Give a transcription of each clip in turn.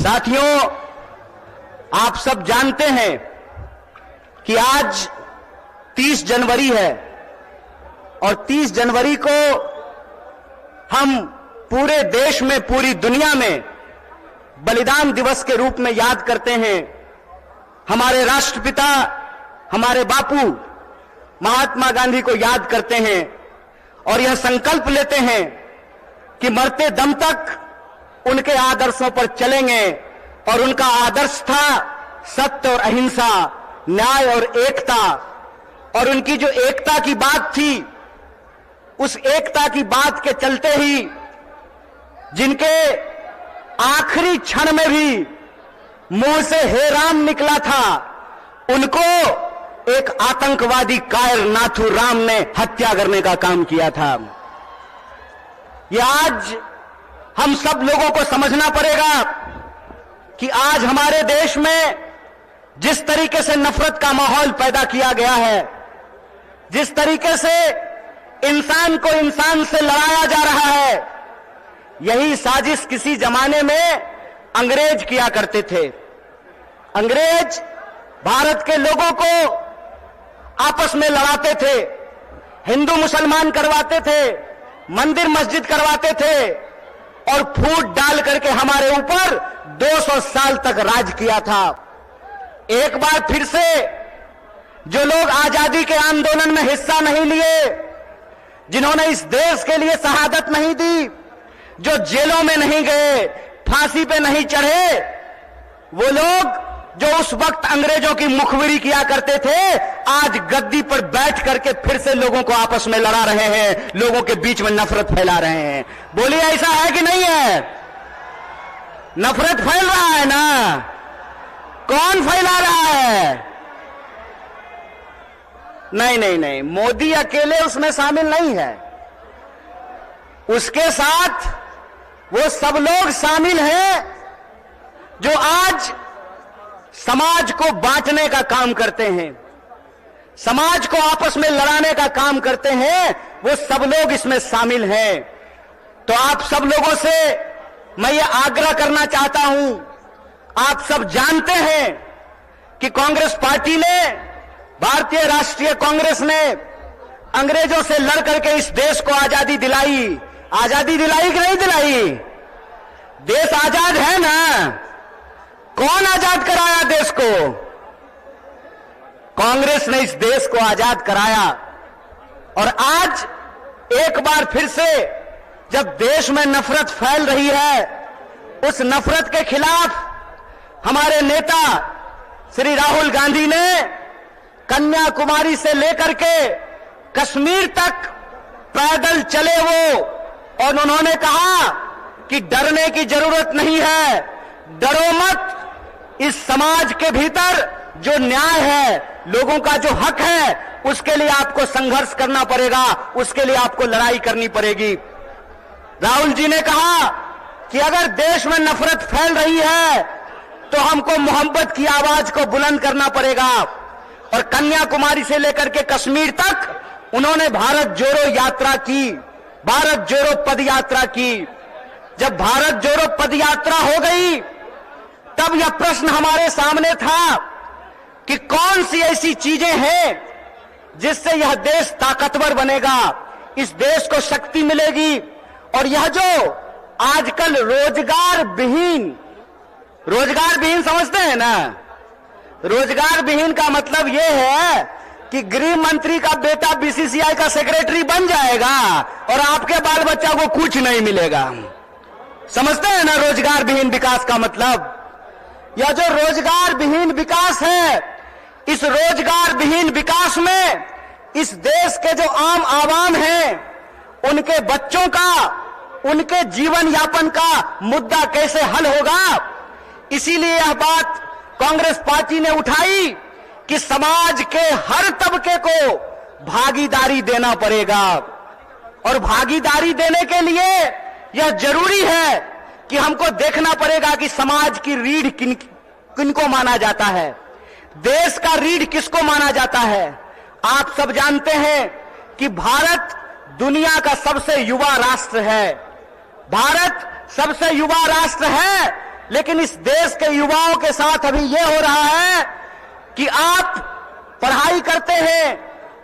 साथियों, आप सब जानते हैं कि आज 30 जनवरी है और 30 जनवरी को हम पूरे देश में, पूरी दुनिया में बलिदान दिवस के रूप में याद करते हैं। हमारे राष्ट्रपिता, हमारे बापू महात्मा गांधी को याद करते हैं और यह संकल्प लेते हैं कि मरते दम तक उनके आदर्शों पर चलेंगे। और उनका आदर्श था सत्य और अहिंसा, न्याय और एकता। और उनकी जो एकता की बात थी, उस एकता की बात के चलते ही जिनके आखिरी क्षण में भी मुंह से हे राम निकला था, उनको एक आतंकवादी कायर नाथू राम ने हत्या करने का काम किया था। यह आज हम सब लोगों को समझना पड़ेगा कि आज हमारे देश में जिस तरीके से नफरत का माहौल पैदा किया गया है, जिस तरीके से इंसान को इंसान से लड़ाया जा रहा है, यही साजिश किसी जमाने में अंग्रेज किया करते थे। अंग्रेज भारत के लोगों को आपस में लड़ाते थे, हिंदू मुसलमान करवाते थे, मंदिर मस्जिद करवाते थे और फूट डाल करके हमारे ऊपर 200 साल तक राज किया था। एक बार फिर से जो लोग आजादी के आंदोलन में हिस्सा नहीं लिए, जिन्होंने इस देश के लिए शहादत नहीं दी, जो जेलों में नहीं गए, फांसी पे नहीं चढ़े, वो लोग जो उस वक्त अंग्रेजों की मुखबिरी किया करते थे, आज गद्दी पर बैठ करके फिर से लोगों को आपस में लड़ा रहे हैं, लोगों के बीच में नफरत फैला रहे हैं। बोलिए, ऐसा है कि नहीं है? नफरत फैल रहा है ना? कौन फैला रहा है? नहीं नहीं नहीं, मोदी अकेले उसमें शामिल नहीं है, उसके साथ वो सब लोग शामिल हैं जो आज समाज को बांटने का काम करते हैं, समाज को आपस में लड़ाने का काम करते हैं। वो सब लोग इसमें शामिल हैं। तो आप सब लोगों से मैं ये आग्रह करना चाहता हूं, आप सब जानते हैं कि कांग्रेस पार्टी ने, भारतीय राष्ट्रीय कांग्रेस ने अंग्रेजों से लड़ करके इस देश को आजादी दिलाई। आजादी दिलाई कि नहीं दिलाई? देश आजाद है ना? कौन आजाद कराया देश को? कांग्रेस ने इस देश को आजाद कराया। और आज एक बार फिर से जब देश में नफरत फैल रही है, उस नफरत के खिलाफ हमारे नेता श्री राहुल गांधी ने कन्याकुमारी से लेकर के कश्मीर तक पैदल चले वो, और उन्होंने कहा कि डरने की जरूरत नहीं है, डरो मत। इस समाज के भीतर जो न्याय है, लोगों का जो हक है, उसके लिए आपको संघर्ष करना पड़ेगा, उसके लिए आपको लड़ाई करनी पड़ेगी। राहुल जी ने कहा कि अगर देश में नफरत फैल रही है तो हमको मोहब्बत की आवाज को बुलंद करना पड़ेगा। और कन्याकुमारी से लेकर के कश्मीर तक उन्होंने भारत जोड़ो यात्रा की, भारत जोड़ो पद यात्रा की। जब भारत जोड़ो पद यात्रा हो गई, तब यह प्रश्न हमारे सामने था कि कौन सी ऐसी चीजें हैं जिससे यह देश ताकतवर बनेगा, इस देश को शक्ति मिलेगी। और यह जो आजकल रोजगार विहीन समझते हैं ना, रोजगार विहीन का मतलब यह है कि गृह मंत्री का बेटा बीसीसीआई का सेक्रेटरी बन जाएगा और आपके बाल बच्चा को कुछ नहीं मिलेगा। समझते हैं ना रोजगार विहीन विकास का मतलब? यह जो रोजगार विहीन विकास है, इस रोजगार विहीन विकास में इस देश के जो आम आवाम हैं, उनके बच्चों का, उनके जीवन यापन का मुद्दा कैसे हल होगा। इसीलिए यह बात कांग्रेस पार्टी ने उठाई कि समाज के हर तबके को भागीदारी देना पड़ेगा। और भागीदारी देने के लिए यह जरूरी है कि हमको देखना पड़ेगा कि समाज की रीढ़ किनको माना जाता है, देश का रीढ़ किसको माना जाता है। आप सब जानते हैं कि भारत दुनिया का सबसे युवा राष्ट्र है। भारत सबसे युवा राष्ट्र है लेकिन इस देश के युवाओं के साथ अभी यह हो रहा है कि आप पढ़ाई करते हैं,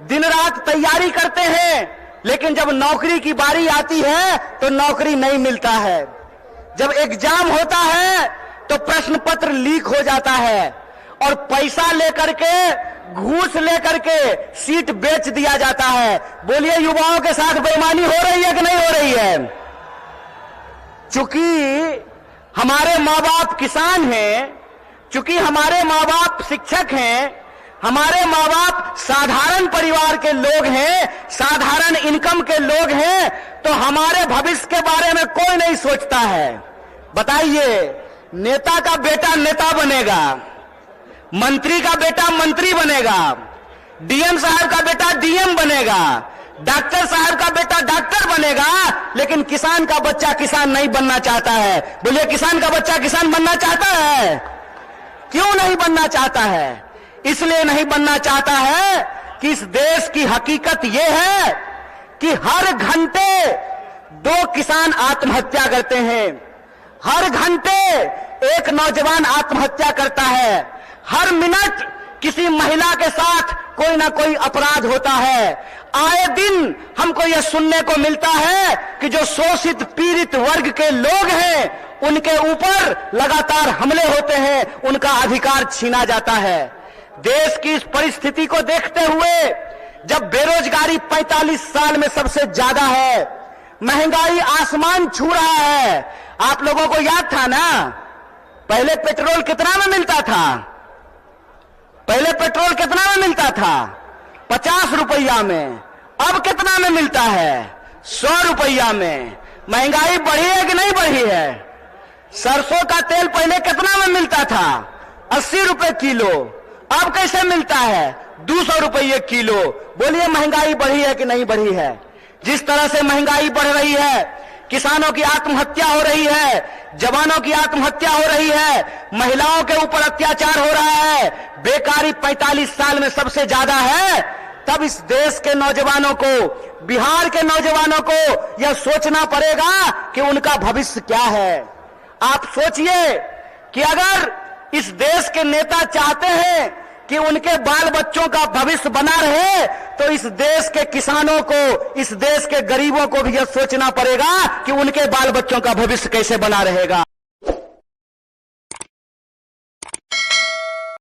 दिन रात तैयारी करते हैं, लेकिन जब नौकरी की बारी आती है तो नौकरी नहीं मिलता है। जब एग्जाम होता है तो प्रश्न पत्र लीक हो जाता है और पैसा लेकर के, घूस लेकर के सीट बेच दिया जाता है। बोलिए, युवाओं के साथ बेईमानी हो रही है कि नहीं हो रही है? चूंकि हमारे माँ बाप किसान हैं, चूंकि हमारे माँ बाप शिक्षक हैं, हमारे माँ बाप साधारण परिवार के लोग हैं, साधारण इनकम के लोग हैं, तो हमारे भविष्य के बारे में कोई नहीं सोचता है। बताइए, नेता का बेटा नेता बनेगा, मंत्री का बेटा मंत्री बनेगा, डीएम साहब का बेटा डीएम बनेगा, डॉक्टर साहब का बेटा डॉक्टर बनेगा, लेकिन किसान का बच्चा किसान नहीं बनना चाहता है। बोलिए, किसान का बच्चा किसान बनना चाहता है? क्यों नहीं बनना चाहता है? इसलिए नहीं बनना चाहता है कि इस देश की हकीकत यह है कि हर घंटे 2 किसान आत्महत्या करते हैं, हर घंटे एक नौजवान आत्महत्या करता है, हर मिनट किसी महिला के साथ कोई ना कोई अपराध होता है। आए दिन हमको यह सुनने को मिलता है कि जो शोषित पीड़ित वर्ग के लोग हैं उनके ऊपर लगातार हमले होते हैं, उनका अधिकार छीना जाता है। देश की इस परिस्थिति को देखते हुए, जब बेरोजगारी 45 साल में सबसे ज्यादा है, महंगाई आसमान छू रहा है। आप लोगों को याद था ना, पहले पेट्रोल कितना में मिलता था? पहले पेट्रोल कितना में मिलता था? 50 रुपया में। अब कितना में मिलता है? 100 रुपया में। महंगाई बढ़ी है कि नहीं बढ़ी है? सरसों का तेल पहले कितना में मिलता था? 80 रुपए किलो। अब कैसे मिलता है? 200 रुपये किलो। बोलिए, महंगाई बढ़ी है कि नहीं बढ़ी है? जिस तरह से महंगाई बढ़ रही है, किसानों की आत्महत्या हो रही है, जवानों की आत्महत्या हो रही है, महिलाओं के ऊपर अत्याचार हो रहा है, बेकारी 45 साल में सबसे ज्यादा है, तब इस देश के नौजवानों को, बिहार के नौजवानों को यह सोचना पड़ेगा कि उनका भविष्य क्या है। आप सोचिए कि अगर इस देश के नेता चाहते हैं कि उनके बाल बच्चों का भविष्य बना रहे, तो इस देश के किसानों को, इस देश के गरीबों को भी यह सोचना पड़ेगा कि उनके बाल बच्चों का भविष्य कैसे बना रहेगा।